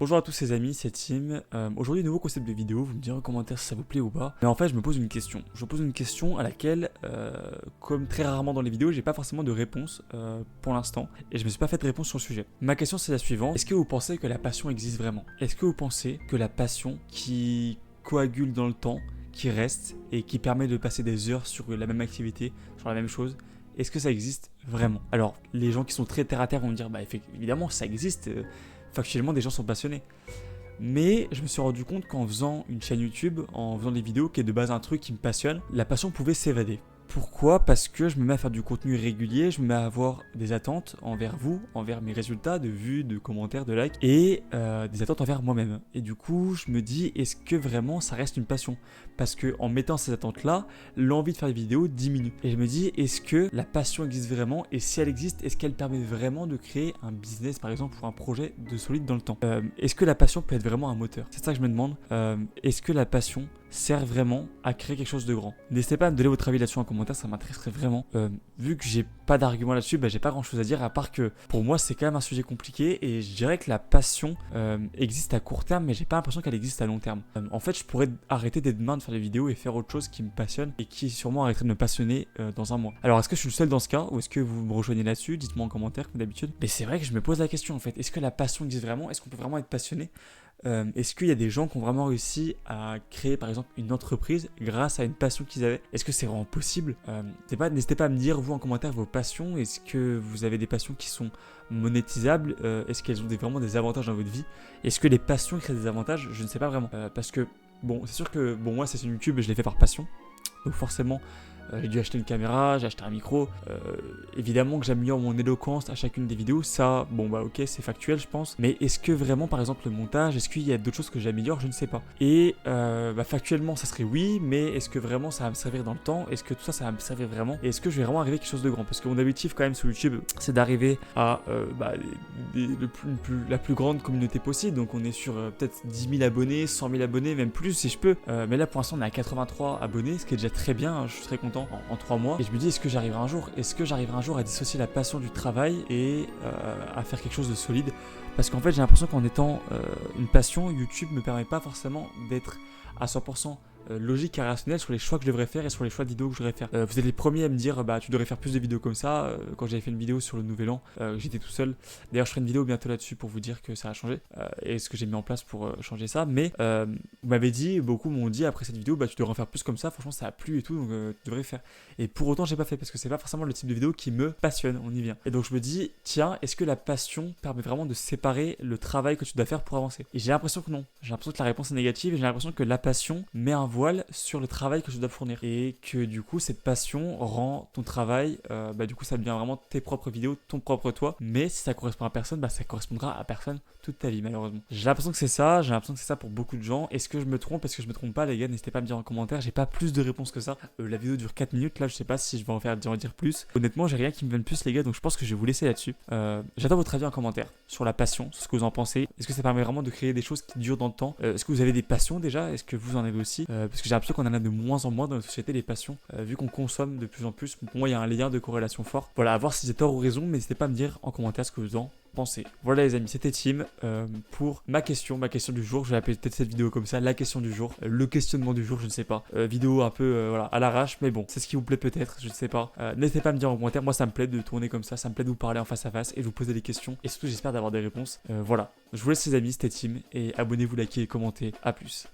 Bonjour à tous les amis, c'est Tim. Aujourd'hui, nouveau concept de vidéo, vous me direz en commentaire si ça vous plaît ou pas. Mais en fait, je me pose une question. Je me pose une question à laquelle, comme très rarement dans les vidéos, j'ai pas forcément de réponse pour l'instant. Et je me suis pas fait de réponse sur le sujet. Ma question c'est la suivante. Est-ce que vous pensez que la passion existe vraiment? Est-ce que vous pensez que la passion qui coagule dans le temps, qui reste et qui permet de passer des heures sur la même activité, sur la même chose, est-ce que ça existe vraiment? Alors, les gens qui sont très terre à terre vont me dire, bah évidemment, ça existe. Factuellement, des gens sont passionnés. Mais je me suis rendu compte qu'en faisant une chaîne YouTube, en faisant des vidéos qui est de base un truc qui me passionne, la passion pouvait s'évader. Pourquoi? Parce que je me mets à faire du contenu régulier, je me mets à avoir des attentes envers vous, envers mes résultats de vues, de commentaires, de likes, et des attentes envers moi-même. Et du coup, je me dis, est-ce que vraiment ça reste une passion? Parce que en mettant ces attentes-là, l'envie de faire des vidéos diminue. Et je me dis, est-ce que la passion existe vraiment? Et si elle existe, est-ce qu'elle permet vraiment de créer un business, par exemple, ou un projet de solide dans le temps? Est-ce que la passion peut être vraiment un moteur? C'est ça que je me demande. Est-ce que la passion sert vraiment à créer quelque chose de grand? N'hésitez pas à me donner votre avis là-dessus en commentaire, ça m'intéresserait vraiment. Vu que j'ai pas d'argument là-dessus, j'ai pas grand-chose à dire, à part que pour moi c'est quand même un sujet compliqué et je dirais que la passion existe à court terme, mais j'ai pas l'impression qu'elle existe à long terme. En fait, je pourrais arrêter dès demain de faire des vidéos et faire autre chose qui me passionne et qui sûrement arrêterait de me passionner dans un mois. Alors, est-ce que je suis le seul dans ce cas ou est-ce que vous me rejoignez là-dessus? Dites-moi en commentaire comme d'habitude. Mais c'est vrai que je me pose la question en fait, est-ce que la passion existe vraiment? Est-ce qu'on peut vraiment être passionné? Est-ce qu'il y a des gens qui ont vraiment réussi à créer par exemple une entreprise grâce à une passion qu'ils avaient? Est-ce que c'est vraiment possible? N'hésitez pas à me dire vous en commentaire vos passions. Est-ce que vous avez des passions qui sont monétisables? Est-ce qu'elles ont vraiment des avantages dans votre vie? Est-ce que les passions créent des avantages? Je ne sais pas vraiment. Parce que bon, c'est sûr que bon, moi c'est sur YouTube et je l'ai fait par passion. Donc forcément, j'ai dû acheter une caméra, j'ai acheté un micro. Évidemment que j'améliore mon éloquence à chacune des vidéos. Ça, bon bah ok, c'est factuel je pense. Mais est-ce que vraiment par exemple le montage, est-ce qu'il y a d'autres choses que j'améliore? Je ne sais pas. Et factuellement ça serait oui, mais est-ce que vraiment ça va me servir dans le temps? Est-ce que tout ça, ça va me servir vraiment? Et est-ce que je vais vraiment arriver à quelque chose de grand? Parce que mon objectif quand même sur YouTube, c'est d'arriver à la plus grande communauté possible. Donc on est sur peut-être 10 000 abonnés, 100 000 abonnés, même plus si je peux. Mais là pour l'instant on est à 83 abonnés, ce qui est déjà très bien, hein, je suis très content en 3 mois. Et je me dis, est-ce que j'arriverai un jour? Est-ce que j'arriverai un jour à dissocier la passion du travail et à faire quelque chose de solide? Parce qu'en fait, j'ai l'impression qu'en étant une passion, YouTube me permet pas forcément d'être à 100% logique et rationnel sur les choix que je devrais faire et sur les choix de vidéos que je devrais faire. Vous êtes les premiers à me dire tu devrais faire plus de vidéos comme ça. Quand j'avais fait une vidéo sur le nouvel an, j'étais tout seul. D'ailleurs je ferai une vidéo bientôt là-dessus pour vous dire que ça a changé et ce que j'ai mis en place pour changer ça. Mais vous m'avez dit, beaucoup m'ont dit après cette vidéo tu devrais en faire plus comme ça, franchement ça a plu et tout, donc tu devrais faire. Et pour autant j'ai pas fait parce que c'est pas forcément le type de vidéo qui me passionne, on y vient. Et donc je me dis, tiens, est-ce que la passion permet vraiment de séparer le travail que tu dois faire pour avancer? Et j'ai l'impression que non. J'ai l'impression que la réponse est négative et j'ai l'impression que la passion met un voile sur le travail que je dois fournir et que du coup cette passion rend ton travail du coup ça devient vraiment tes propres vidéos, ton propre toi. Mais si ça correspond à personne, ça correspondra à personne toute ta vie malheureusement. J'ai l'impression que c'est ça, pour beaucoup de gens. Est-ce que je me trompe? Est-ce que je me trompe pas les gars? N'hésitez pas à me dire en commentaire, j'ai pas plus de réponses que ça. La vidéo dure 4 minutes là, je sais pas si je vais en dire plus. Honnêtement j'ai rien qui me vienne plus les gars, donc je pense que je vais vous laisser là-dessus. J'attends votre avis en commentaire sur la passion, sur ce que vous en pensez. Est-ce que ça permet vraiment de créer des choses qui durent dans le temps? Est-ce que vous avez des passions déjà? Est-ce que vous en avez aussi? Parce que j'ai l'impression qu'on en a de moins en moins dans notre société, les passions, vu qu'on consomme de plus en plus. Pour moi il y a un lien de corrélation fort. Voilà, à voir si j'ai tort ou raison, mais n'hésitez pas à me dire en commentaire ce que vous en pensez. Voilà les amis, c'était Tim pour ma question du jour. Je vais appeler peut-être cette vidéo comme ça, la question du jour, le questionnement du jour, je ne sais pas. Vidéo un peu à l'arrache, mais bon, c'est ce qui vous plaît peut-être, je ne sais pas. N'hésitez pas à me dire en commentaire, moi ça me plaît de tourner comme ça me plaît de vous parler en face à face et de vous poser des questions et surtout j'espère d'avoir des réponses. Voilà, je vous laisse les amis, c'était Tim et abonnez-vous, likez et commentez, à plus.